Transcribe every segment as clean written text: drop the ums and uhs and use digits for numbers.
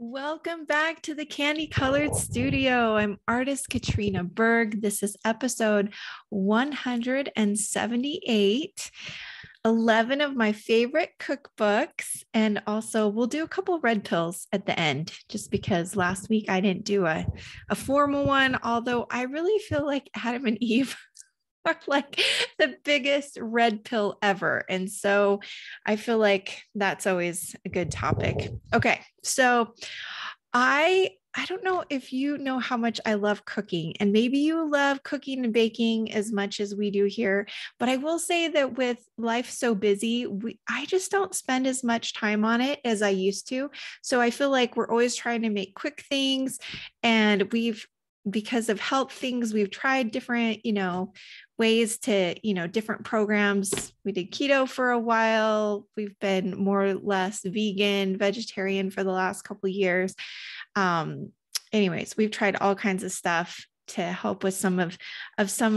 Welcome back to the Candy Colored Studio. I'm artist Katrina Berg. This is episode 178, 11 of my favorite cookbooks. And also we'll do a couple red pills at the end, just because last week I didn't do a formal one, although I really feel like Adam and Eve are like the biggest red pill ever. And so I feel like that's always a good topic. Okay. So I don't know if you know how much I love cooking, and maybe you love cooking and baking as much as we do here. But I will say that with life so busy, I just don't spend as much time on it as I used to. So I feel like we're always trying to make quick things, and because of health things, we've tried different, ways to, different programs. We did keto for a while. We've been more or less vegan, vegetarian for the last couple of years. Anyways, we've tried all kinds of stuff to help with some of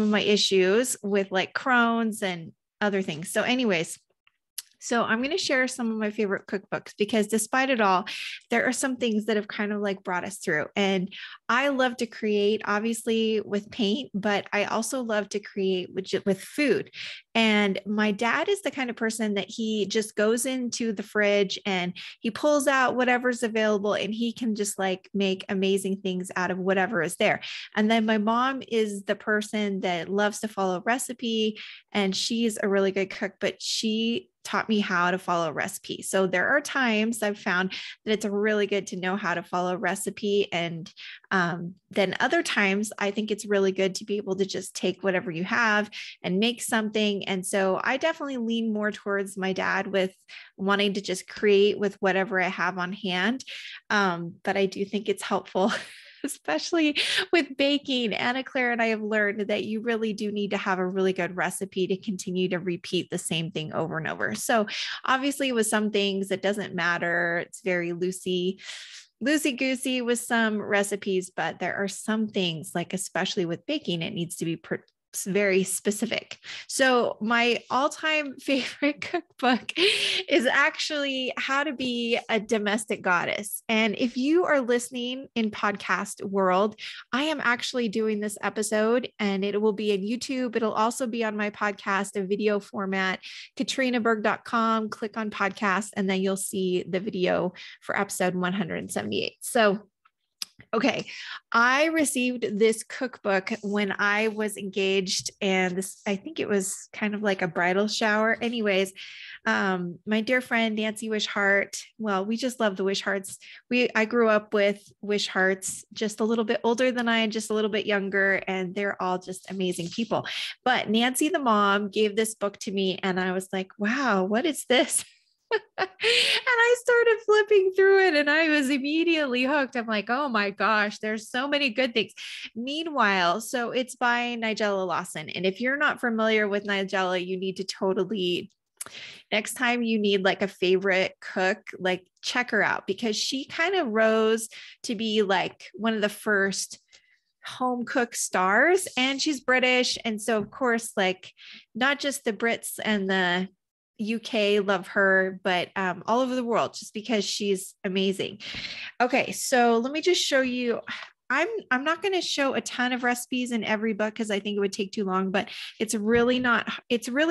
my issues with like Crohn's and other things. So anyways, so I'm going to share some of my favorite cookbooks because despite it all, there are some things that have kind of like brought us through. And I love to create, obviously with paint, but I also love to create with food. And my dad is the kind of person that he just goes into the fridge and he pulls out whatever's available and he can just like make amazing things out of whatever is there. And then my mom is the person that loves to follow recipe, and she's a really good cook, but she taught me how to follow a recipe. So there are times I've found that it's really good to know how to follow a recipe. And then other times I think it's really good to be able to just take whatever you have and make something. And so I definitely lean more towards my dad with wanting to just create with whatever I have on hand. But I do think it's helpful especially with baking. Anna Claire and I have learned that you really do need to have a really good recipe to continue to repeat the same thing over and over. So obviously with some things, it doesn't matter. It's very loosey-goosey with some recipes, but there are some things, like especially with baking, it needs to be very specific. So my all-time favorite cookbook is actually How to Be a Domestic Goddess. And if you are listening in podcast world, I am actually doing this episode and it will be on YouTube. It'll also be on my podcast, a video format, katrinaberg.com, click on podcast, and then you'll see the video for episode 178. So okay, I received this cookbook when I was engaged, and I think it was kind of like a bridal shower. Anyways, my dear friend Nancy Wishart. Well, we just love the Wisharts. I grew up with Wisharts, just a little bit older than I, just a little bit younger, and they're all just amazing people. But Nancy, the mom, gave this book to me, and I was like, "Wow, what is this?" And I started flipping through it and I was immediately hooked. I'm like, oh my gosh, there's so many good things. Meanwhile, so it's by Nigella Lawson. And if you're not familiar with Nigella, you need to totally, next time you need like a favorite cook, like check her out, because she kind of rose to be like one of the first home cook stars, and she's British. And so of course, like not just the Brits and the UK love her, but all over the world, just because she's amazing. Okay, so let me just show you. I'm not going to show a ton of recipes in every book because I think it would take too long, but it's really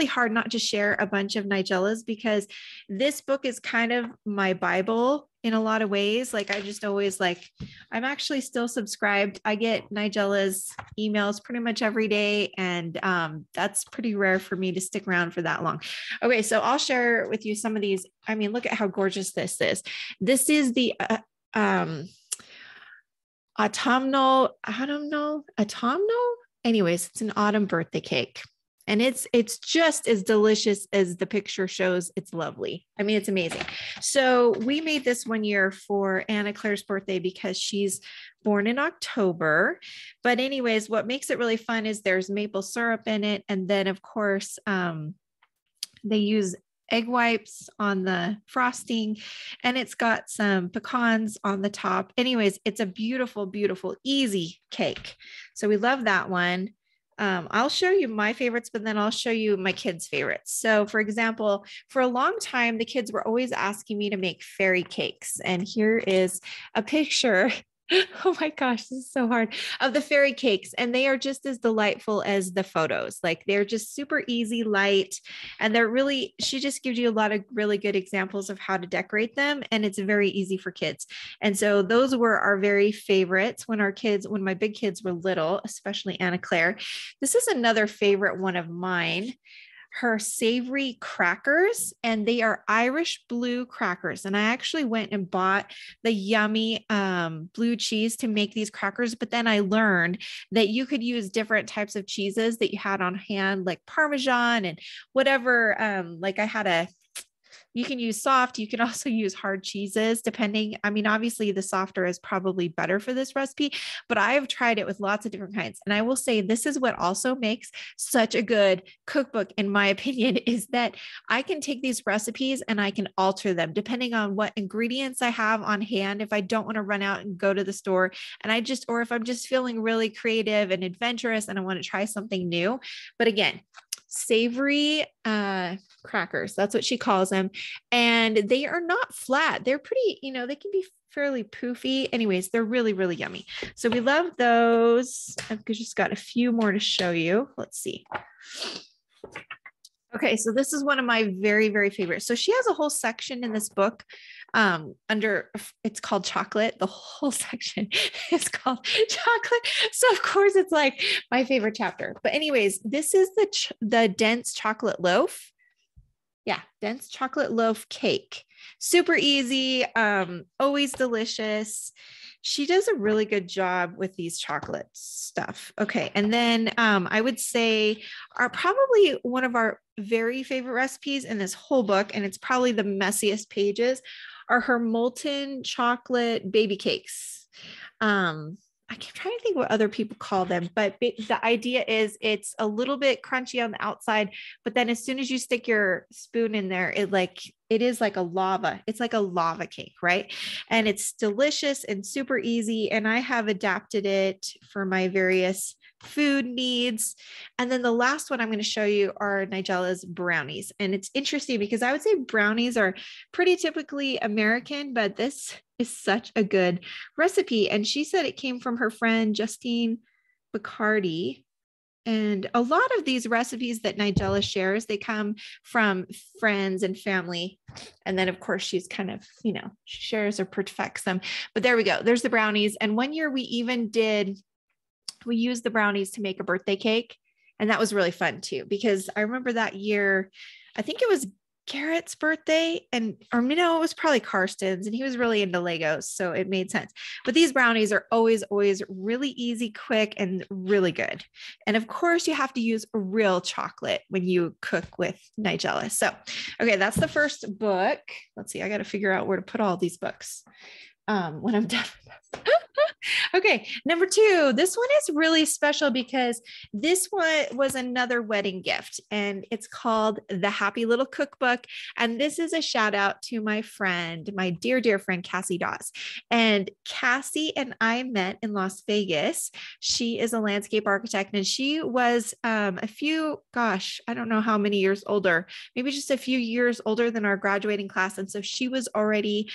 hard not to share a bunch of Nigella's, because this book is kind of my Bible in a lot of ways. Like I just always I'm actually still subscribed. I get Nigella's emails pretty much every day. And that's pretty rare for me to stick around for that long. Okay. So I'll share with you some of these. I mean, look at how gorgeous this is. This is the, autumnal. Anyways, it's an autumn birthday cake. And it's just as delicious as the picture shows. It's lovely. I mean, it's amazing. So we made this one year for Anna Claire's birthday because she's born in October. But anyways, what makes it really fun is there's maple syrup in it. And then of course, they use egg whites on the frosting, and it's got some pecans on the top. Anyways, it's a beautiful, beautiful, easy cake. So we love that one. I'll show you my favorites, but then I'll show you my kids' favorites. So for example, for a long time, the kids were always asking me to make fairy cakes. And here is a picture. Oh my gosh, this is so hard, of the fairy cakes. And they are just as delightful as the photos. Like they're just super easy, light, and they're really, she just gives you a lot of really good examples of how to decorate them. And it's very easy for kids. And so those were our very favorites when my big kids were little, especially Anna Claire. This is another favorite one of mine, her Savory Crackers, and they are Irish blue crackers. And I actually went and bought the yummy blue cheese to make these crackers. But then I learned that you could use different types of cheeses that you had on hand, like Parmesan and whatever. Like you can use soft, you can also use hard cheeses depending. I mean, obviously the softer is probably better for this recipe, but I've tried it with lots of different kinds. And I will say this is what also makes such a good cookbook, in my opinion, is that I can take these recipes and I can alter them depending on what ingredients I have on hand. If I don't want to run out and go to the store or if I'm just feeling really creative and adventurous and I want to try something new. But again, savory crackers, that's what she calls them. And they are not flat. They're pretty, they can be fairly poofy. Anyways, they're really, really yummy. So we love those. I've just got a few more to show you. Let's see. Okay, so this is one of my very, very favorites. So she has a whole section in this book it's called chocolate. The whole section is called chocolate. So of course it's like my favorite chapter. But anyways, this is the dense chocolate loaf. Yeah, dense chocolate loaf cake. Super easy, always delicious. She does a really good job with these chocolate stuff. Okay. And then I would say probably one of our very favorite recipes in this whole book, and it's probably the messiest pages, are her molten chocolate baby cakes. I'm trying to think what other people call them, but the idea is it's a little bit crunchy on the outside, but then as soon as you stick your spoon in there, it is like a lava. It's like a lava cake, right? And it's delicious and super easy. And I have adapted it for my various food needs. And then the last one I'm going to show you are Nigella's brownies. And it's interesting because I would say brownies are pretty typically American, but this is such a good recipe. And she said it came from her friend, Justine Bacardi. And a lot of these recipes that Nigella shares, they come from friends and family. And then of course she's kind of, she shares or perfects them, but there we go. There's the brownies. And one year we used the brownies to make a birthday cake. And that was really fun too, because I remember that year, I think it was Garrett's birthday it was probably Karsten's, and he was really into Legos. So it made sense. But these brownies are always, always really easy, quick, and really good. And of course you have to use real chocolate when you cook with Nigella. So, okay, that's the first book. Let's see, I got to figure out where to put all these books when I'm done with this. Okay, number 2, this one is really special because this one was another wedding gift, and it's called The Happy Little Cookbook. And this is a shout out to my friend, my dear, dear friend, Cassie Dawes. And Cassie and I met in Las Vegas. She is a landscape architect, and she was I don't know how many years older, maybe just a few years older than our graduating class. And so she was already,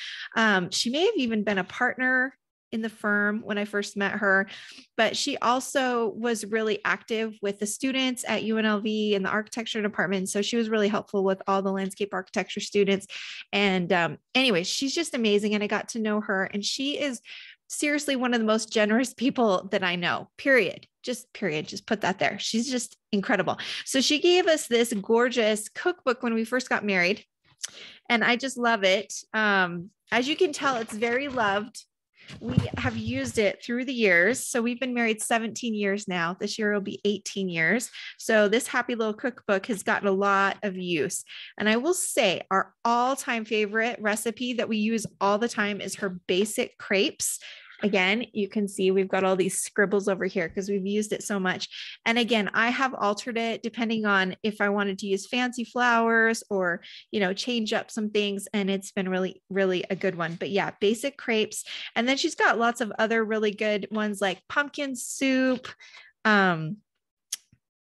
she may have even been a partner in the firm when I first met her, but she also was really active with the students at UNLV in the architecture department. So she was really helpful with all the landscape architecture students. And anyway, she's just amazing. And I got to know her, and she is seriously one of the most generous people that I know, period. Just put that there. She's just incredible. So she gave us this gorgeous cookbook when we first got married, and I just love it. As you can tell, it's very loved. We have used it through the years. So we've been married 17 years now. This year will be 18 years. So this happy little cookbook has gotten a lot of use. And I will say our all-time favorite recipe that we use all the time is her basic crepes. Again, you can see we've got all these scribbles over here because we've used it so much. And again, I have altered it depending on if I wanted to use fancy flowers or, change up some things. And it's been really, really a good one. But yeah, basic crepes. And then she's got lots of other really good ones like pumpkin soup,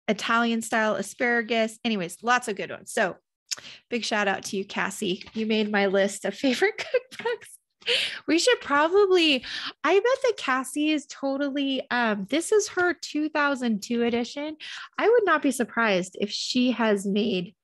Italian style asparagus. Anyways, lots of good ones. So big shout out to you, Cassie. You made my list of favorite cookbooks. We should probably, I bet that Cassie is totally, this is her 2002 edition. I would not be surprised if she has made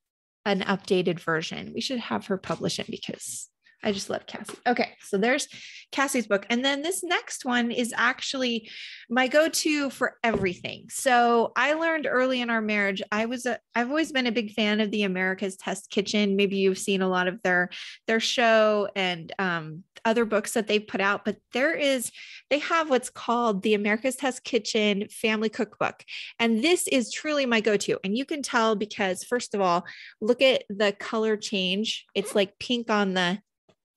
an updated version. We should have her publish it because I just love Cassie. Okay, so there's Cassie's book. And then this next one is actually my go-to for everything. So I learned early in our marriage, I've always been a big fan of the America's Test Kitchen. Maybe you've seen a lot of their show and other books that they've put out, but they have what's called the America's Test Kitchen Family Cookbook. And this is truly my go-to. And you can tell because first of all, look at the color change. It's like pink on the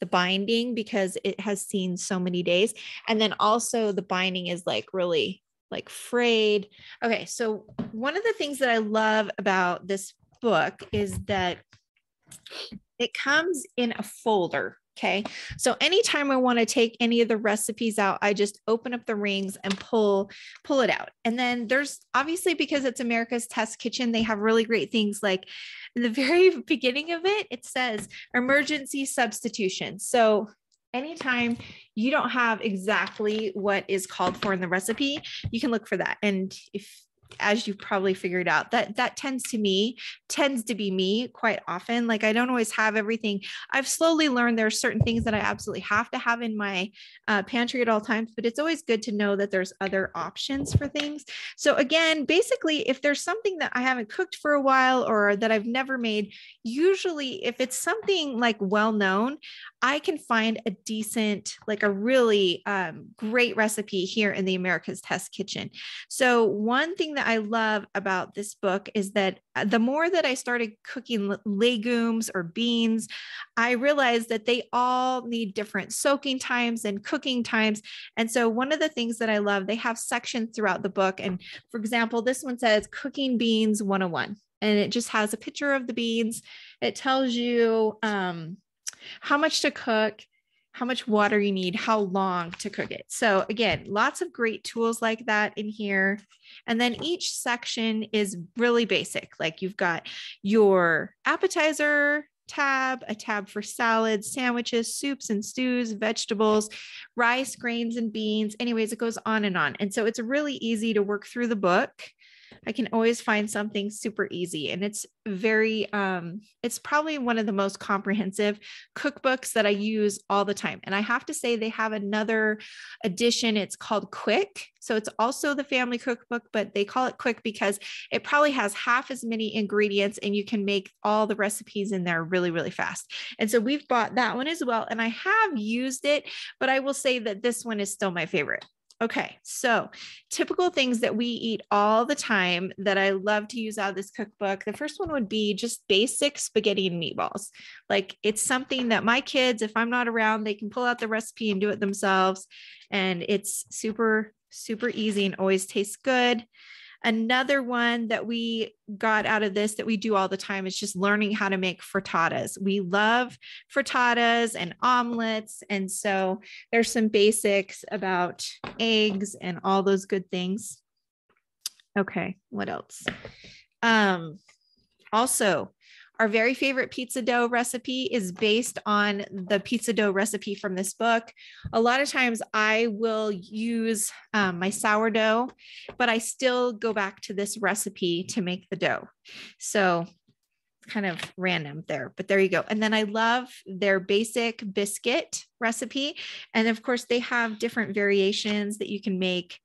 binding because it has seen so many days. And then also the binding is like really like frayed. Okay. So one of the things that I love about this book is that it comes in a folder. Okay. So anytime I want to take any of the recipes out, I just open up the rings and pull it out. And then there's obviously, because it's America's Test Kitchen, they have really great things like in the very beginning of it, it says emergency substitution. So anytime you don't have exactly what is called for in the recipe, you can look for that. And as you've probably figured out, that tends to be me quite often. Like I don't always have everything. I've slowly learned there are certain things that I absolutely have to have in my pantry at all times, but it's always good to know that there's other options for things. So again, basically, if there's something that I haven't cooked for a while or that I've never made, usually if it's something like well-known, I can find a decent, like a really great recipe here in the America's Test Kitchen. So one thing that I love about this book is that the more that I started cooking legumes or beans, I realized that they all need different soaking times and cooking times. And so one of the things that I love, they have sections throughout the book. And for example, this one says Cooking Beans 101, and it just has a picture of the beans. It tells you how much to cook, how much water you need, how long to cook it. So again, lots of great tools like that in here. And then each section is really basic. Like you've got your appetizer tab, a tab for salads, sandwiches, soups and stews, vegetables, rice, grains, and beans. Anyways, it goes on. And so it's really easy to work through the book. I can always find something super easy. And it's it's probably one of the most comprehensive cookbooks that I use all the time. And I have to say they have another edition. It's called Quick. So it's also the family cookbook, but they call it Quick because it probably has half as many ingredients and you can make all the recipes in there really, really fast. And so we've bought that one as well. And I have used it, but I will say that this one is still my favorite. Okay, so typical things that we eat all the time that I love to use out of this cookbook. The first one would be just basic spaghetti and meatballs. Like it's something that my kids, if I'm not around, they can pull out the recipe and do it themselves. And it's super, super easy and always tastes good. Another one that we got out of this that we do all the time is just learning how to make frittatas. We love frittatas and omelets. And so there's some basics about eggs and all those good things. Okay, what else? Also, our very favorite pizza dough recipe is based on the pizza dough recipe from this book. A lot of times I will use my sourdough, but I still go back to this recipe to make the dough. So kind of random there, but there you go. And then I love their basic biscuit recipe. And of course they have different variations that you can make.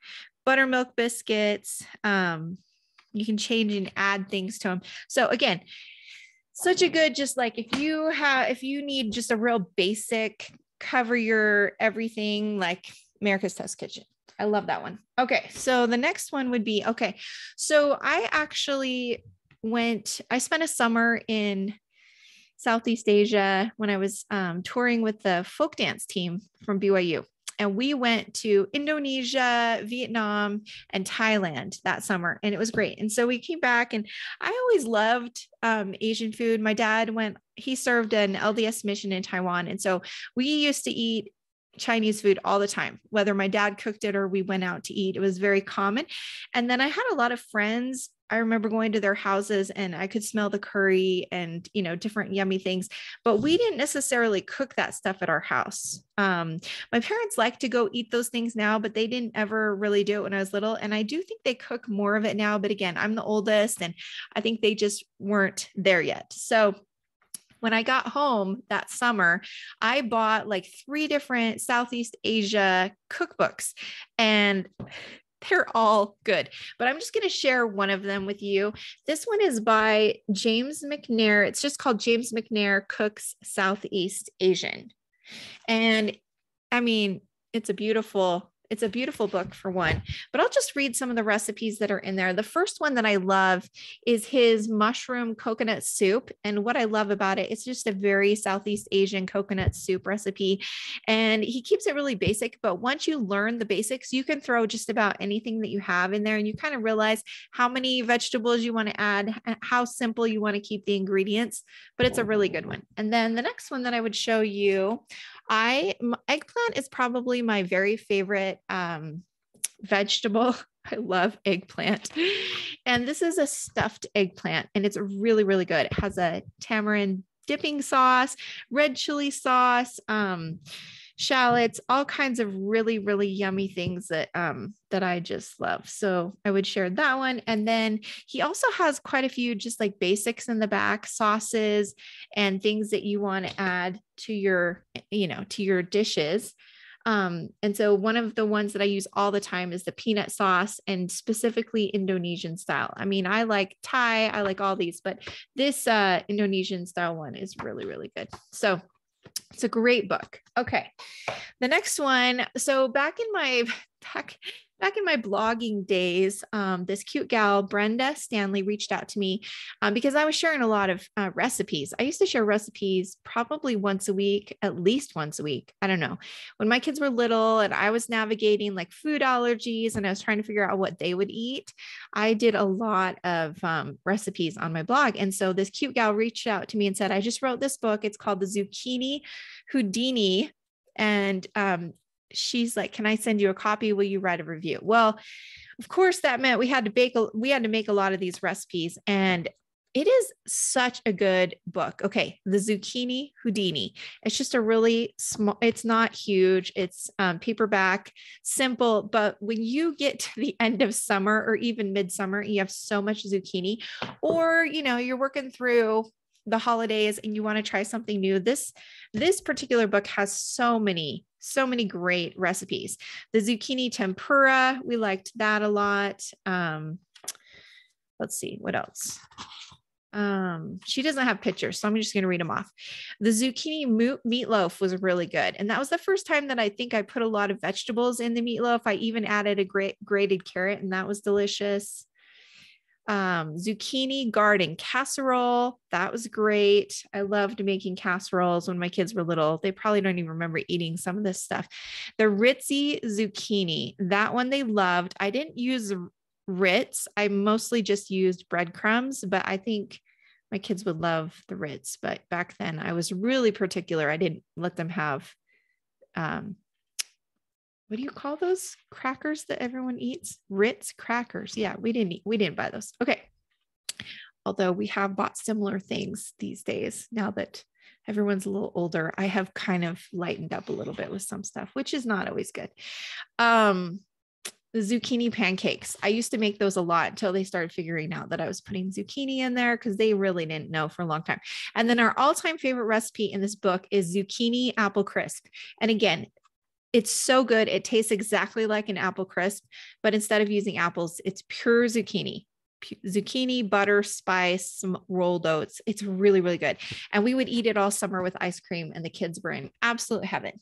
Buttermilk biscuits. You can change and add things to them. So again, such a good, just like if you need just a real basic, cover your everything, like America's Test Kitchen. I love that one. Okay. So the next one would be, okay. So I actually I spent a summer in Southeast Asia when I was touring with the folk dance team from BYU. And we went to Indonesia, Vietnam, and Thailand that summer. And it was great. And so we came back and I always loved Asian food. My dad he served an LDS mission in Taiwan. And so we used to eat Chinese food all the time, whether my dad cooked it or we went out to eat. It was very common. And then I had a lot of friends I remember going to their houses and I could smell the curry and, different yummy things, but we didn't necessarily cook that stuff at our house. My parents like to go eat those things now, but they didn't ever really do it when I was little. And I do think they cook more of it now, but again, I'm the oldest and I think they just weren't there yet. So when I got home that summer, I bought like 3 different Southeast Asia cookbooks, and they're all good, but I'm just going to share one of them with you. This one is by James McNair. It's just called James McNair Cooks Southeast Asian. And I mean, it's a beautiful book for one, but I'll just read some of the recipes that are in there. The first one that I love is his mushroom coconut soup. And what I love about it, it's just a very Southeast Asian coconut soup recipe. And he keeps it really basic, but once you learn the basics, you can throw just about anything that you have in there and you kind of realize how many vegetables you want to add, how simple you want to keep the ingredients, but it's a really good one. And then the next one that I would show you, eggplant is probably my very favorite vegetable. I love eggplant. And this is a stuffed eggplant and it's really, really good. It has a tamarind dipping sauce, red chili sauce, shallots, all kinds of really, really yummy things that I just love. So I would share that one. And then he also has quite a few just like basics in the back, sauces and things that you want to add to your, to your dishes. And so one of the ones that I use all the time is the peanut sauce, and specifically Indonesian style. I mean, I like Thai, I like all these, but this Indonesian style one is really, really good. So it's a great book. Okay. The next one. So back in my blogging days, this cute gal, Brenda Stanley, reached out to me because I was sharing a lot of recipes. I used to share recipes probably once a week, at least once a week. I don't know. When my kids were little and I was navigating like food allergies and I was trying to figure out what they would eat, I did a lot of recipes on my blog. And so this cute gal reached out to me and said, I just wrote this book. It's called the Zucchini Houdini. And she's like, can I send you a copy? Will you write a review? Well, of course that meant we had to make a lot of these recipes, and it is such a good book. Okay. The Zucchini Houdini. It's just a really small, it's not huge. It's paperback, simple, but when you get to the end of summer or even midsummer, you have so much zucchini, or, you're working through the holidays and you want to try something new. This particular book has so many great recipes. The zucchini tempura, we liked that a lot. Let's see, what else? She doesn't have pictures, so I'm just going to read them off. The zucchini meatloaf was really good. And that was the first time that I think I put a lot of vegetables in the meatloaf. I even added a grated carrot, and that was delicious. Zucchini garden casserole. That was great. I loved making casseroles when my kids were little. They probably don't even remember eating some of this stuff. The Ritzy zucchini, that one they loved. I didn't use Ritz. I mostly just used breadcrumbs, but I think my kids would love the Ritz. But back then I was really particular. I didn't let them have, what do you call those crackers that everyone eats? Ritz crackers. Yeah, we didn't buy those. Okay. Although we have bought similar things these days. Now that everyone's a little older, I have kind of lightened up a little bit with some stuff, which is not always good. The zucchini pancakes. I used to make those a lot until they started figuring out that I was putting zucchini in there, because they really didn't know for a long time. And then our all-time favorite recipe in this book is zucchini apple crisp. And again, it's so good. It tastes exactly like an apple crisp, but instead of using apples, it's pure zucchini, butter, spice, some rolled oats. It's really, really good. And we would eat it all summer with ice cream, and the kids were in absolute heaven.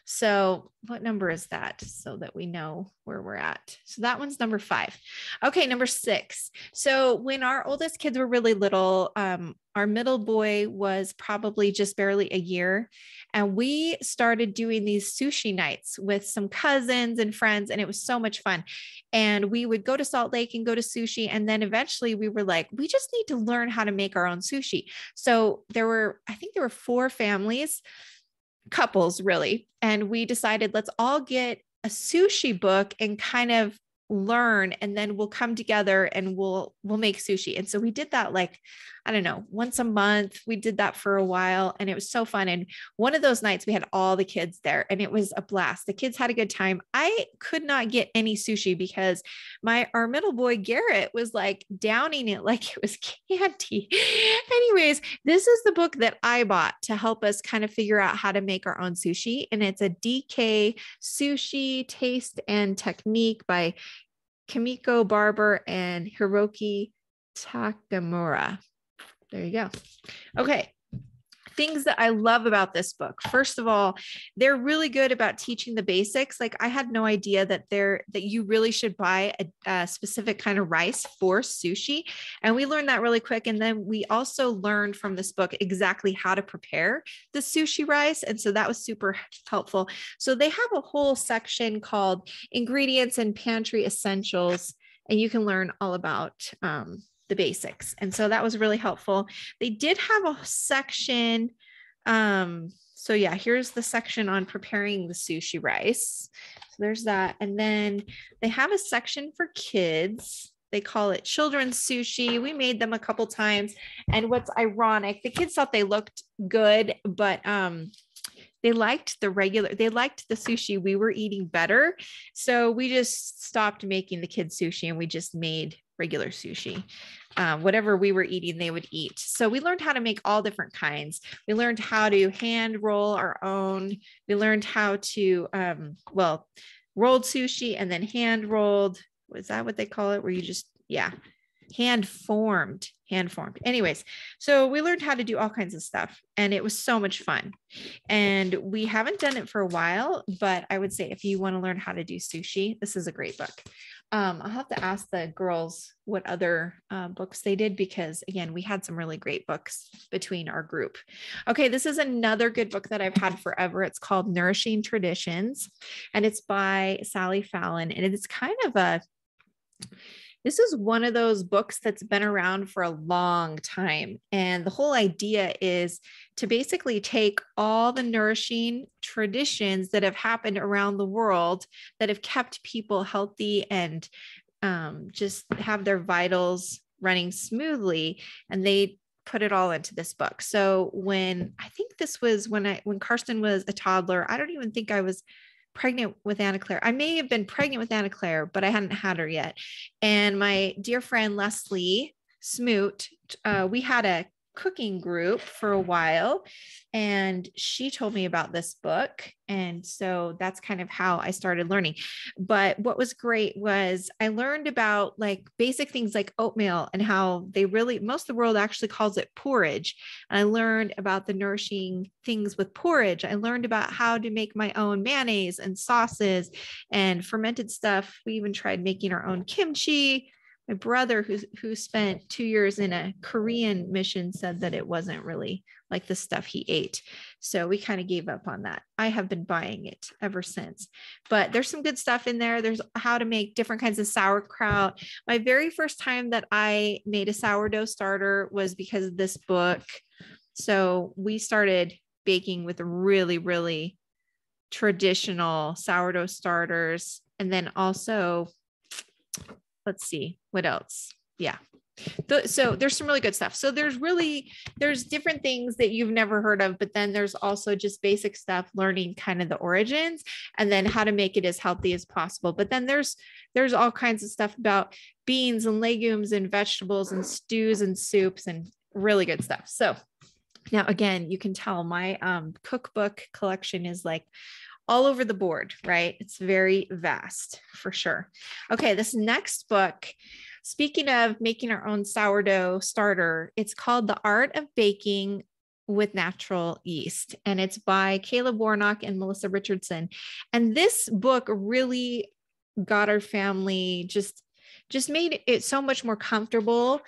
So what number is that, so that we know where we're at? So that one's number 5. Okay. Number 6. So when our oldest kids were really little, our middle boy was probably just barely a year. And we started doing these sushi nights with some cousins and friends, and it was so much fun. And we would go to Salt Lake and go to sushi. And then eventually we were like, we just need to learn how to make our own sushi. So I think there were 4 couples really. And we decided, let's all get a sushi book and kind of learn, and then we'll come together and we'll make sushi. And so we did that, like, I don't know, once a month. We did that for a while and it was so fun. And one of those nights we had all the kids there and it was a blast. The kids had a good time. I could not get any sushi because our middle boy Garrett was like downing it like it was candy. Anyways, this is the book that I bought to help us kind of figure out how to make our own sushi. And it's a DK Sushi Taste and Technique by Kimiko Barber and Hiroki Takamura. There you go. Okay. Things that I love about this book. First of all, they're really good about teaching the basics. Like I had no idea that you really should buy a specific kind of rice for sushi. And we learned that really quick. And then we also learned from this book exactly how to prepare the sushi rice. And so that was super helpful. So they have a whole section called Ingredients and Pantry Essentials, and you can learn all about the basics. And so that was really helpful. They did have a section. So yeah, here's the section on preparing the sushi rice. So there's that. And then they have a section for kids. They call it children's sushi. We made them a couple times. And what's ironic, the kids thought they looked good, but they liked the sushi we were eating better. So we just stopped making the kids sushi and we just made regular sushi. Whatever we were eating, they would eat. So we learned how to make all different kinds. We learned how to hand roll our own. We learned how to, rolled sushi and then hand rolled. Was that what they call it? Where you just, hand formed. Anyways, so we learned how to do all kinds of stuff and it was so much fun. And we haven't done it for a while, but I would say if you want to learn how to do sushi, this is a great book. I'll have to ask the girls what other books they did, because again, we had some really great books between our group. Okay, this is another good book that I've had forever. It's called Nourishing Traditions and it's by Sally Fallon. And it's kind of this is one of those books that's been around for a long time. And the whole idea is to basically take all the nourishing traditions that have happened around the world that have kept people healthy and just have their vitals running smoothly. And they put it all into this book. So I think this was when Karsten was a toddler, I don't even think I was pregnant with Anna Claire. I may have been pregnant with Anna Claire, but I hadn't had her yet. And my dear friend, Leslie Smoot, we had a cooking group for a while and she told me about this book. And so that's kind of how I started learning. But what was great was I learned about like basic things like oatmeal and how most of the world actually calls it porridge. And I learned about the nourishing things with porridge. I learned about how to make my own mayonnaise and sauces and fermented stuff. We even tried making our own kimchi. My brother, who spent 2 years in a Korean mission, said that it wasn't really like the stuff he ate. So we kind of gave up on that. I have been buying it ever since, but there's some good stuff in there. There's how to make different kinds of sauerkraut. My very first time that I made a sourdough starter was because of this book. So we started baking with really, really traditional sourdough starters. And then also, let's see what else. Yeah. So there's some really good stuff. So there's different things that you've never heard of, but then there's also just basic stuff, learning kind of the origins and then how to make it as healthy as possible. But then there's all kinds of stuff about beans and legumes and vegetables and stews and soups and really good stuff. So now again, you can tell my cookbook collection is like all over the board, right? It's very vast for sure. Okay, this next book, speaking of making our own sourdough starter, it's called The Art of Baking with Natural Yeast, and it's by Caleb Warnock and Melissa Richardson. And this book really got our family, just made it so much more comfortable.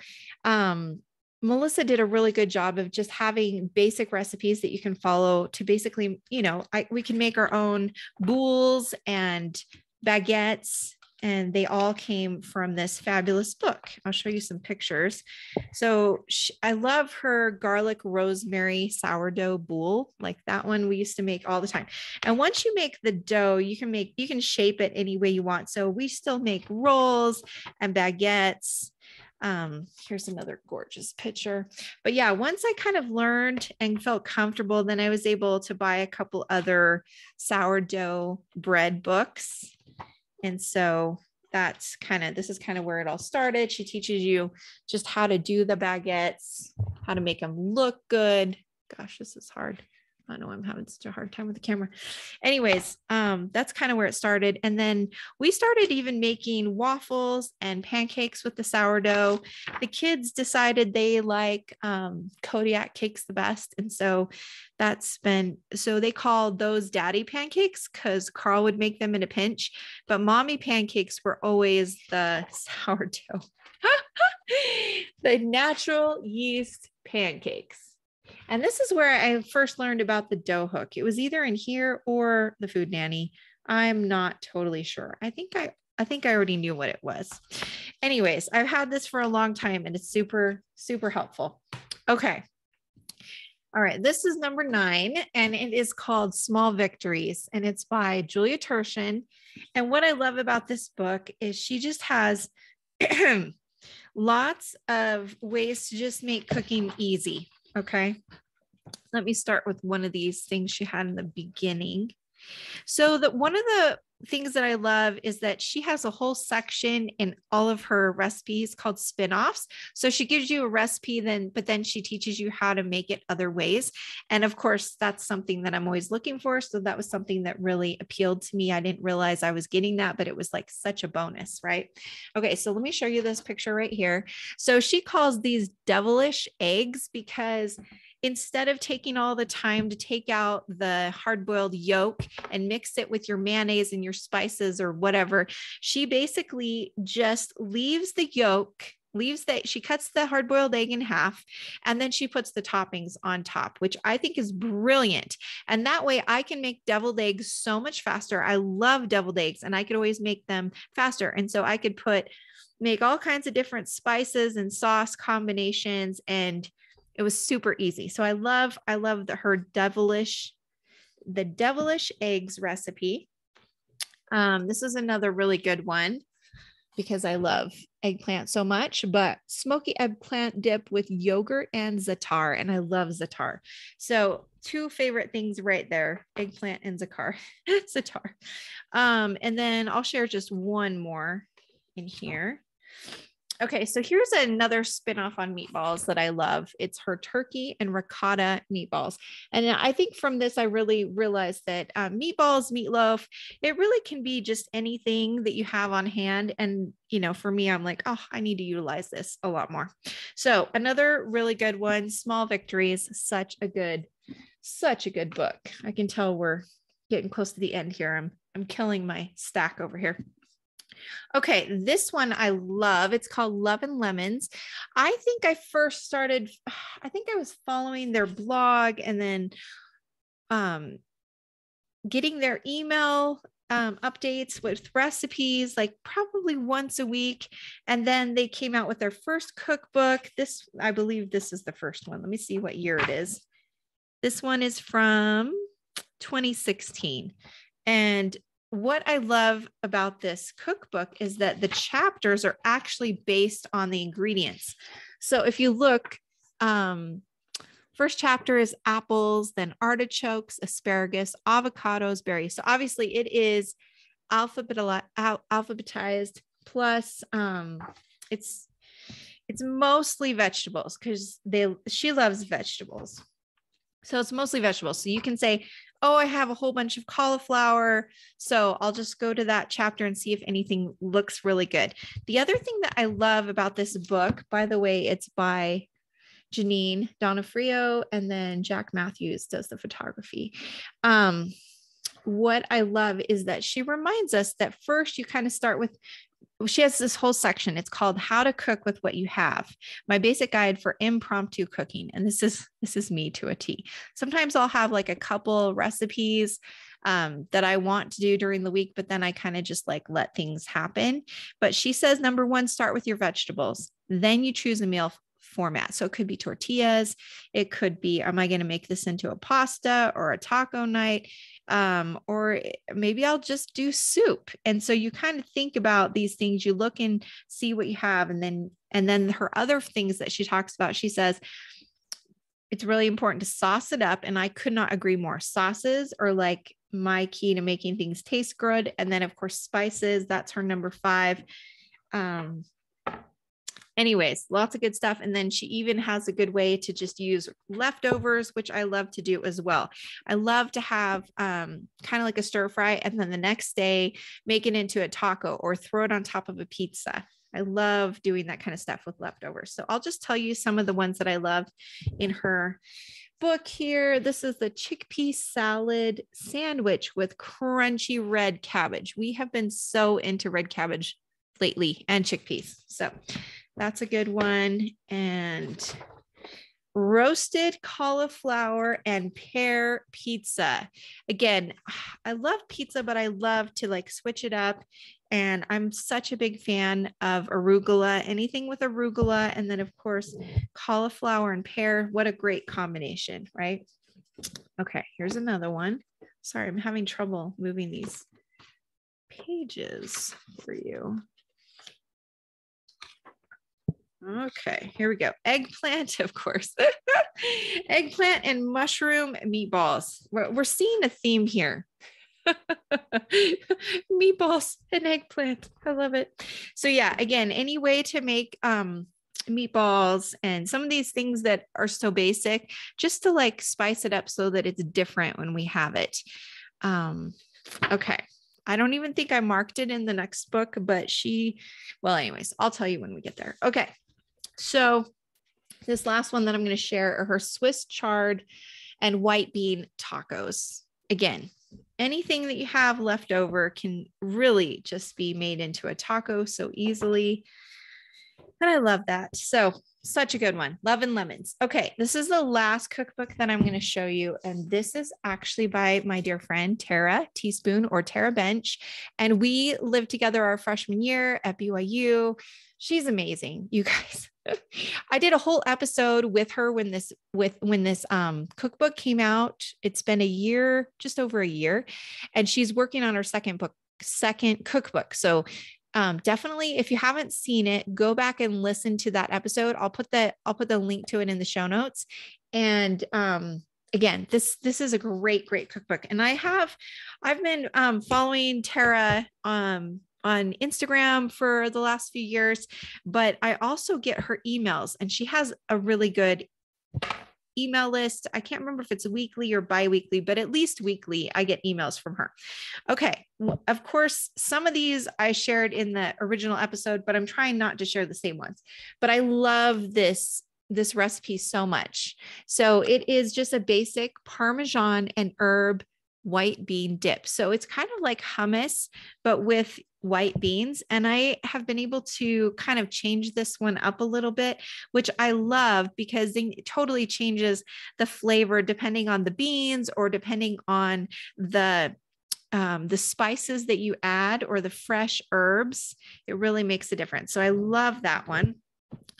Melissa did a really good job of just having basic recipes that you can follow to basically, we can make our own boules and baguettes and they all came from this fabulous book. I'll show you some pictures. So I love her garlic rosemary sourdough boule. Like that one we used to make all the time. And once you make the dough, you can shape it any way you want. So we still make rolls and baguettes. Here's another gorgeous picture. But yeah, once I kind of learned and felt comfortable, then I was able to buy a couple other sourdough bread books. And so this is kind of where it all started. She teaches you just how to do the baguettes, how to make them look good. Gosh, this is hard. I know I'm having such a hard time with the camera. Anyways, that's kind of where it started. And then we started even making waffles and pancakes with the sourdough. The kids decided they like Kodiak cakes the best. And so so they called those daddy pancakes because Carl would make them in a pinch, but mommy pancakes were always the sourdough, the natural yeast pancakes. And this is where I first learned about the dough hook. It was either in here or the Food Nanny. I'm not totally sure. I think I already knew what it was. Anyways, I've had this for a long time and it's super, super helpful. Okay. All right. This is number 9 and it is called Small Victories and it's by Julia Turshen. And what I love about this book is she just has lots of ways to just make cooking easy. Okay, let me start with one of these things she had in the beginning. So one of the things that I love is that she has a whole section in all of her recipes called spin-offs. So she gives you a recipe, but then she teaches you how to make it other ways. And of course, that's something that I'm always looking for. So that was something that really appealed to me. I didn't realize I was getting that, but it was like such a bonus, right? Okay, so let me show you this picture right here. So she calls these devilish eggs because instead of taking all the time to take out the hard-boiled yolk and mix it with your mayonnaise and your spices or whatever, she basically just leaves the yolk, she cuts the hard-boiled egg in half, and then she puts the toppings on top, which I think is brilliant. And that way I can make deviled eggs so much faster. I love deviled eggs and I could always make them faster. And so I could make all kinds of different spices and sauce combinations, and it was super easy. So I love her devilish eggs recipe. This is another really good one because I love eggplant so much, but smoky eggplant dip with yogurt and za'atar. And I love za'atar. So 2 favorite things right there, eggplant and za'atar. And then I'll share just one more in here. Okay, so here's another spinoff on meatballs that I love. It's her turkey and ricotta meatballs. And I think from this, I really realized that meatballs, meatloaf, it really can be just anything that you have on hand. And, for me, I'm like, oh, I need to utilize this a lot more. So another really good one, Small Victories, such a good book. I can tell we're getting close to the end here. I'm killing my stack over here. Okay, this one I love. It's called Love and Lemons. I think I was following their blog and then getting their email updates with recipes, like probably once a week. And then they came out with their first cookbook. I believe this is the first one. Let me see what year it is. This one is from 2016. And what I love about this cookbook is that the chapters are actually based on the ingredients. So if you look, first chapter is apples, then artichokes, asparagus, avocados, berries. So obviously it is alphabetized, plus it's mostly vegetables because she loves vegetables. So it's mostly vegetables. So you can say, oh, I have a whole bunch of cauliflower, so I'll just go to that chapter and see if anything looks really good. The other thing that I love about this book, by the way, it's by Janine Donofrio, and then Jack Matthews does the photography. What I love is that she reminds us that first you kind of start with, she has this whole section. It's called How to Cook with What You Have, my basic guide for impromptu cooking. And this is me to a T. Sometimes I'll have like a couple recipes that I want to do during the week, but then I kind of just like let things happen. But she says, number one, start with your vegetables. Then you choose a meal format. So it could be tortillas. It could be, am I going to make this into a pasta or a taco night? Or maybe I'll just do soup. And so you kind of think about these things, you look and see what you have. And then her other things that she talks about, she says, it's really important to sauce it up. And I could not agree more. Sauces are like my key to making things taste good. And then of course, spices, that's her number 5. Anyways, lots of good stuff. And then she even has a good way to just use leftovers, which I love to do as well. I love to have kind of like a stir fry and then the next day make it into a taco or throw it on top of a pizza. I love doing that kind of stuff with leftovers. So I'll just tell you some of the ones that I love in her book here. This is the chickpea salad sandwich with crunchy red cabbage. We have been so into red cabbage lately and chickpeas. So that's a good one. And roasted cauliflower and pear pizza. Again, I love pizza, but I love to like switch it up. And I'm such a big fan of arugula, anything with arugula. And then of course, cauliflower and pear. What a great combination, right? Okay, here's another one. Sorry, I'm having trouble moving these pages for you. Okay, here we go. Eggplant, of course. Eggplant and mushroom meatballs. We're seeing a theme here. Meatballs and eggplant. I love it. So yeah, again, any way to make meatballs and some of these things that are so basic, just to like spice it up so that it's different when we have it. Okay. I don't even think I marked it in the next book, but well, anyways, I'll tell you when we get there. Okay. So this last one that I'm going to share are her Swiss chard and white bean tacos. Again, anything that you have left over can really just be made into a taco so easily. And I love that. So such a good one. Love and lemons. Okay. This is the last cookbook that I'm going to show you. And this is actually by my dear friend, Tara Teaspoon or Tara Bench. And we lived together our freshman year at BYU. She's amazing, you guys. I did a whole episode with her when this cookbook came out. It's been a year, just over a year, and she's working on her second cookbook. So definitely, if you haven't seen it, go back and listen to that episode. I'll put the link to it in the show notes. And again, this is a great cookbook. And I've been following Tara on Instagram for the last few years, but I also get her emails and she has a really good email list. I can't remember if it's weekly or bi-weekly, but at least weekly, I get emails from her. Okay. Of course, some of these I shared in the original episode, but I'm trying not to share the same ones, but I love this recipe so much. So it is just a basic Parmesan and herb white bean dip. So it's kind of like hummus, but with white beans. And I have been able to kind of change this one up a little bit, which I love because it totally changes the flavor depending on the beans or depending on the spices that you add or the fresh herbs. It really makes a difference. So I love that one.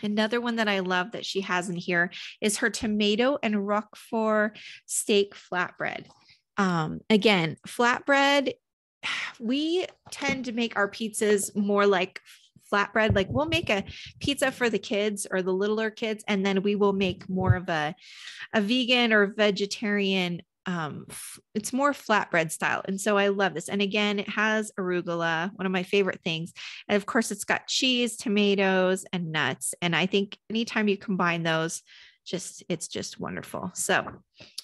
Another one that I love that she has in here is her tomato and Roquefort steak flatbread. Again, flatbread, we tend to make our pizzas more like flatbread. Like we'll make a pizza for the kids or the littler kids, and then we will make more of a vegan or vegetarian. It's more flatbread style. And so I love this. And again, it has arugula, one of my favorite things. And of course it's got cheese, tomatoes, and nuts. And I think anytime you combine those, it's just wonderful. So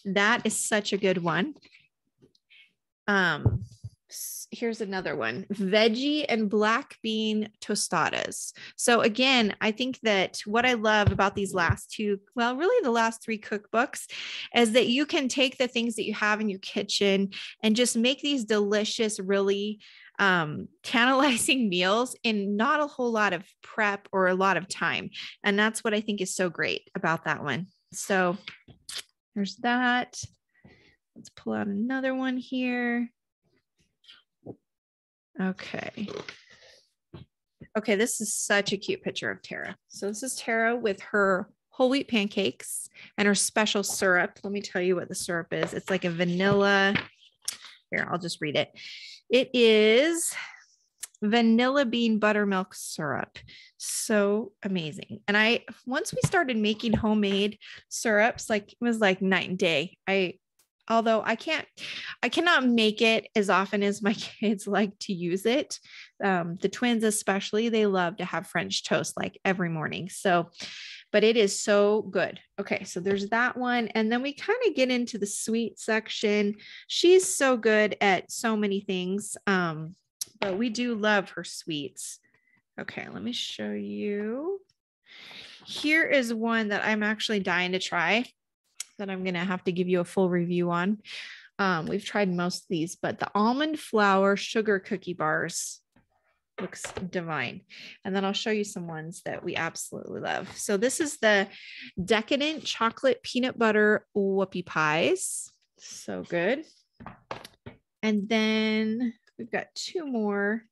that is such a good one. Here's another one, veggie and black bean tostadas. So again, I think that what I love about these last two, well, really the last 3 cookbooks, is that you can take the things that you have in your kitchen and just make these delicious, really tantalizing meals in not a whole lot of prep or a lot of time. And that's what I think is so great about that one. So there's that. Let's pull out another one here. Okay. Okay, this is such a cute picture of Tara. So this is Tara with her whole wheat pancakes and her special syrup. Let me tell you what the syrup is. It's like a vanilla. Here, I'll just read it. It is vanilla bean buttermilk syrup. So amazing. And once we started making homemade syrups, like it was like night and day. Although I cannot make it as often as my kids like to use it. The twins, especially, they love to have French toast like every morning. So, but it is so good. Okay. So there's that one. And then we kind of get into the sweet section. She's so good at so many things. But we do love her sweets. Okay, let me show you. Here is one that I'm actually dying to try that I'm going to have to give you a full review on. We've tried most of these, but the almond flour sugar cookie bars looks divine. And then I'll show you some ones that we absolutely love. So this is the decadent chocolate peanut butter whoopie pies. So good. And then we've got two more.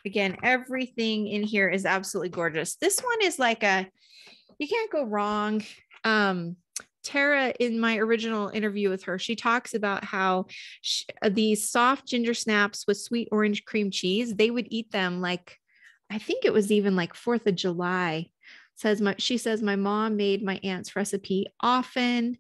Again, everything in here is absolutely gorgeous. This one is like you can't go wrong. Tara, in my original interview with her, she talks about how these soft ginger snaps with sweet orange cream cheese, they would eat them like, I think it was even like 4th of July. She says, my mom made my aunt's recipe often,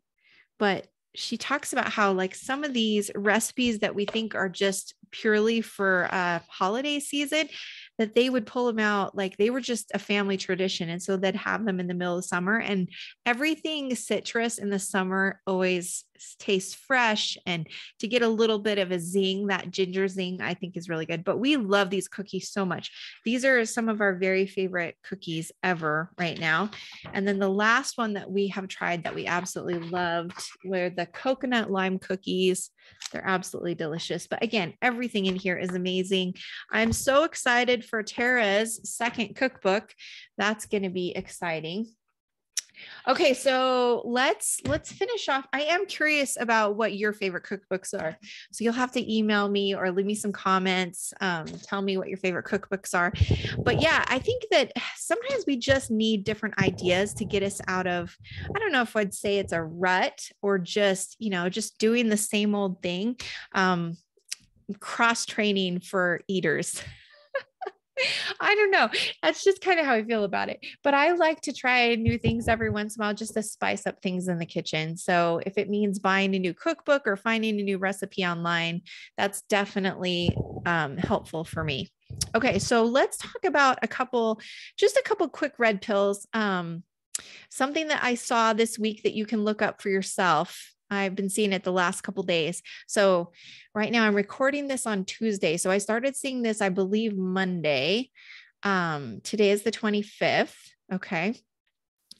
but she talks about how like some of these recipes that we think are just purely for holiday season, that they would pull them out like they were just a family tradition. And so they'd have them in the middle of summer, and everything citrus in the summer always tastes fresh. And to get a little bit of a zing, that ginger zing, I think is really good. But we love these cookies so much. These are some of our very favorite cookies ever right now. And then the last one that we have tried that we absolutely loved were the coconut lime cookies. They're absolutely delicious. But again, everything in here is amazing. I'm so excited for Tara's second cookbook. That's going to be exciting. Okay, so let's finish off. I am curious about what your favorite cookbooks are. So you'll have to email me or leave me some comments. Tell me what your favorite cookbooks are. But yeah, I think that sometimes we just need different ideas to get us out of, I don't know if I'd say it's a rut or just, just doing the same old thing. Cross training for eaters. I don't know. That's just kind of how I feel about it. But I like to try new things every once in a while just to spice up things in the kitchen. So if it means buying a new cookbook or finding a new recipe online, that's definitely helpful for me. Okay, so let's talk about a couple quick red pills. Something that I saw this week that you can look up for yourself. I've been seeing it the last couple of days. So right now I'm recording this on Tuesday. So I started seeing this, I believe, Monday. Today is the 25th. Okay.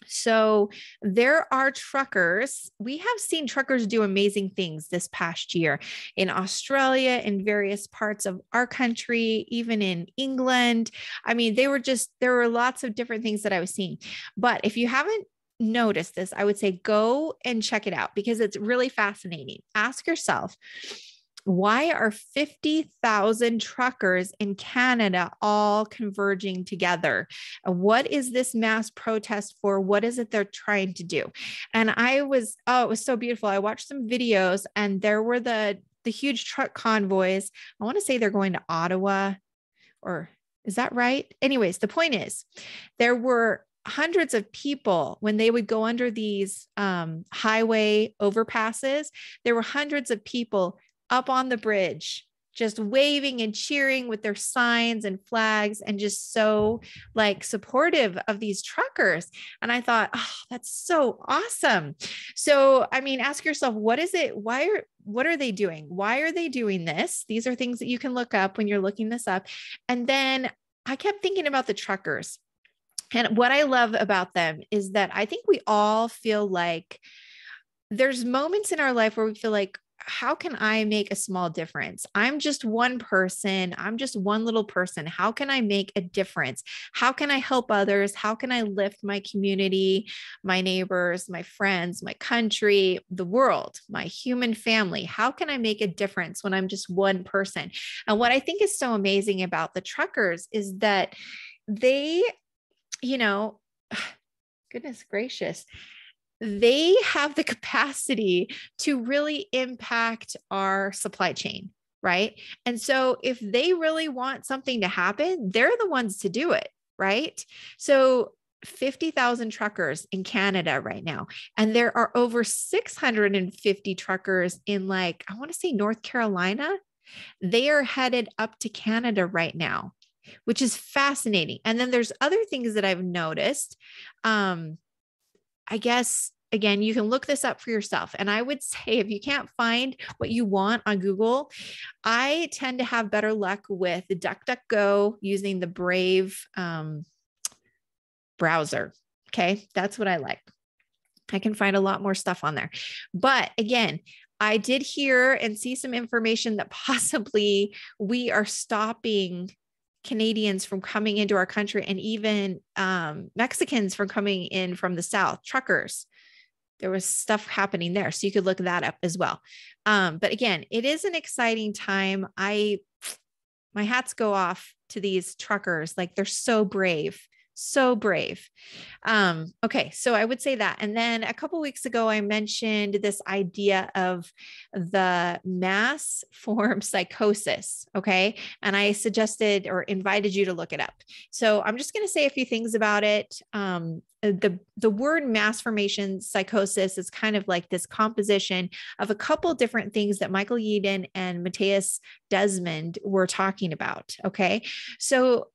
So there are truckers. We have seen truckers do amazing things this past year in Australia, in various parts of our country, even in England. I mean, there were lots of different things that I was seeing. But if you haven't noticed this, I would say go and check it out because it's really fascinating. Ask yourself, why are 50,000 truckers in Canada all converging together? What is this mass protest for? What is it they're trying to do? And it was so beautiful. I watched some videos and there were the huge truck convoys. I want to say they're going to Ottawa, or is that right? Anyways, the point is there were hundreds of people when they would go under these highway overpasses. There were hundreds of people up on the bridge, just waving and cheering with their signs and flags and just so like supportive of these truckers. And I thought, oh, that's so awesome. So, I mean, ask yourself, what is it? What are they doing? Why are they doing this? These are things that you can look up when you're looking this up. And then I kept thinking about the truckers. And what I love about them is that I think we all feel like there's moments in our life where we feel like how can I make a small difference? I'm just one person. I'm just one little person. How can I make a difference? How can I help others? How can I lift my community, my neighbors, my friends, my country, the world, my human family? How can I make a difference when I'm just one person? And what I think is so amazing about the truckers is that they, you know, goodness gracious, they have the capacity to really impact our supply chain, right? And so if they really want something to happen, they're the ones to do it, right? So 50,000 truckers in Canada right now. And there are over 650 truckers in, like, I want to say North Carolina. They are headed up to Canada right now, which is fascinating. And then there's other things that I've noticed. I guess, again, you can look this up for yourself. And I would say if you can't find what you want on Google, I tend to have better luck with DuckDuckGo using the Brave browser. Okay. That's what I like. I can find a lot more stuff on there. But again, I did hear and see some information that possibly we are stopping Canadians from coming into our country, and even Mexicans from coming in from the South, truckers. There was stuff happening there. So you could look that up as well. But again, it is an exciting time. My hats go off to these truckers. Like, they're so brave. So brave. Okay. So I would say that. And then a couple of weeks ago, I mentioned this idea of the mass form psychosis. Okay. And I suggested or invited you to look it up. So I'm just going to say a few things about it. The word mass formation psychosis is kind of like this composition of a couple different things that Michael Yeadon and Matthias Desmond were talking about. Okay. So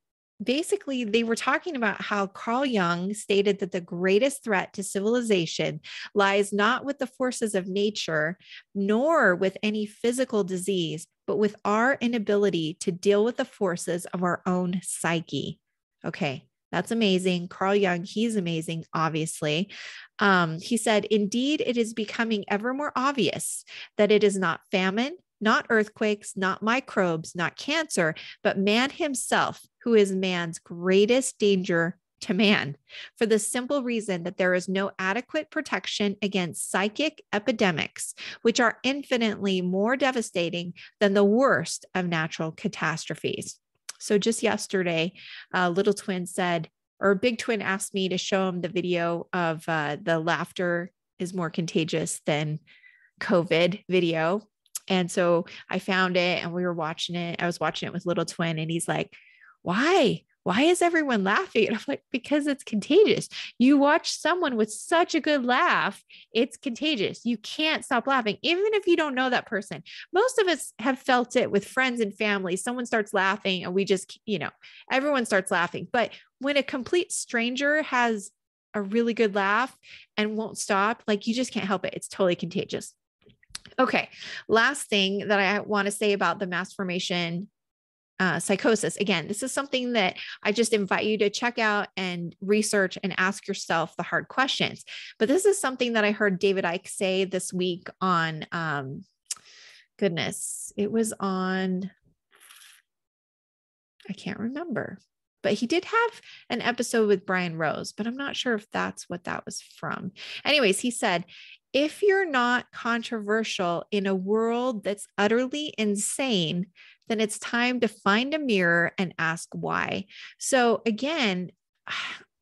basically, they were talking about how Carl Jung stated that the greatest threat to civilization lies not with the forces of nature, nor with any physical disease, but with our inability to deal with the forces of our own psyche. Okay, that's amazing. Carl Jung, he's amazing, obviously. He said, indeed, it is becoming ever more obvious that it is not famine, not earthquakes, not microbes, not cancer, but man himself who is man's greatest danger to man, for the simple reason that there is no adequate protection against psychic epidemics, which are infinitely more devastating than the worst of natural catastrophes. So just yesterday, little twin said, or big twin asked me to show him the video of the laughter is more contagious than COVID video. And so I found it and we were watching it. I was watching it with little twin and he's like, why? Why is everyone laughing? And I'm like, because it's contagious. You watch someone with such a good laugh, it's contagious. You can't stop laughing, even if you don't know that person. Most of us have felt it with friends and family. Someone starts laughing and we just, everyone starts laughing. But when a complete stranger has a really good laugh and won't stop, like, you just can't help it. It's totally contagious. Okay. Last thing that I want to say about the mass formation psychosis. Again, this is something that I just invite you to check out and research and ask yourself the hard questions. But this is something that I heard David Icke say this week on, it was on, I can't remember, but he did have an episode with Brian Rose, but I'm not sure if that's what that was from. Anyways, he said, if you're not controversial in a world that's utterly insane, then it's time to find a mirror and ask why. So again,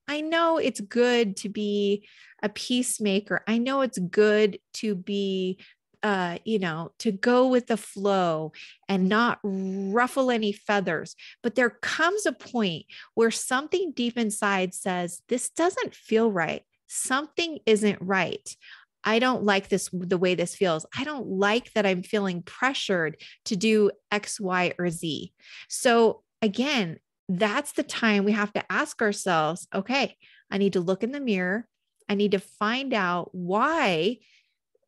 I know it's good to be a peacemaker. I know it's good to be, to go with the flow and not ruffle any feathers. But there comes a point where something deep inside says, this doesn't feel right. Something isn't right. I don't like this, the way this feels. I don't like that I'm feeling pressured to do X, Y, or Z. So again, that's the time we have to ask ourselves, okay, I need to look in the mirror. I need to find out why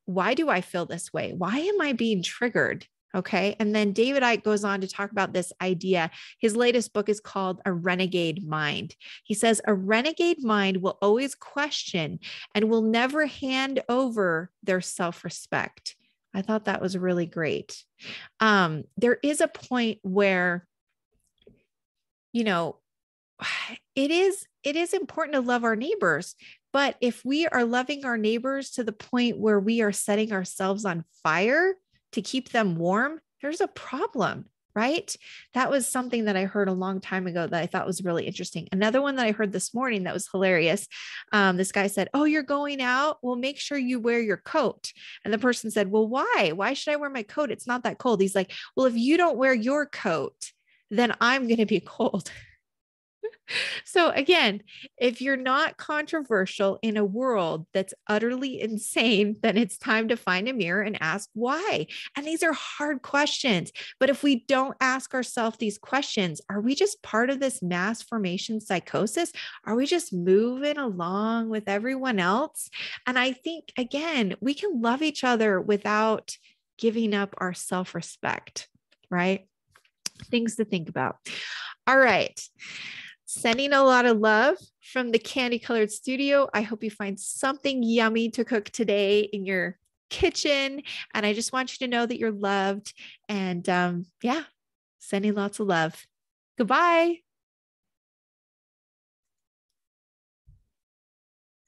do I feel this way? Why am I being triggered? Okay. And then David Icke goes on to talk about this idea. His latest book is called A Renegade Mind. He says a renegade mind will always question and will never hand over their self-respect. I thought that was really great. There is a point where, you know, it is important to love our neighbors, but if we are loving our neighbors to the point where we are setting ourselves on fire to keep them warm, there's a problem, right? That was something that I heard a long time ago that I thought was really interesting. Another one that I heard this morning that was hilarious. This guy said, "Oh, you're going out? Well, make sure you wear your coat." And the person said, "Well, why? Why should I wear my coat? It's not that cold." He's like, "Well, if you don't wear your coat, then I'm going to be cold." So again, if you're not controversial in a world that's utterly insane, then it's time to find a mirror and ask why. And these are hard questions. But if we don't ask ourselves these questions, are we just part of this mass formation psychosis? Are we just moving along with everyone else? And I think, again, we can love each other without giving up our self-respect, right? Things to think about. All right. Sending a lot of love from the Candy Colored Studio. I hope you find something yummy to cook today in your kitchen. And I just want you to know that you're loved. And yeah, sending lots of love. Goodbye.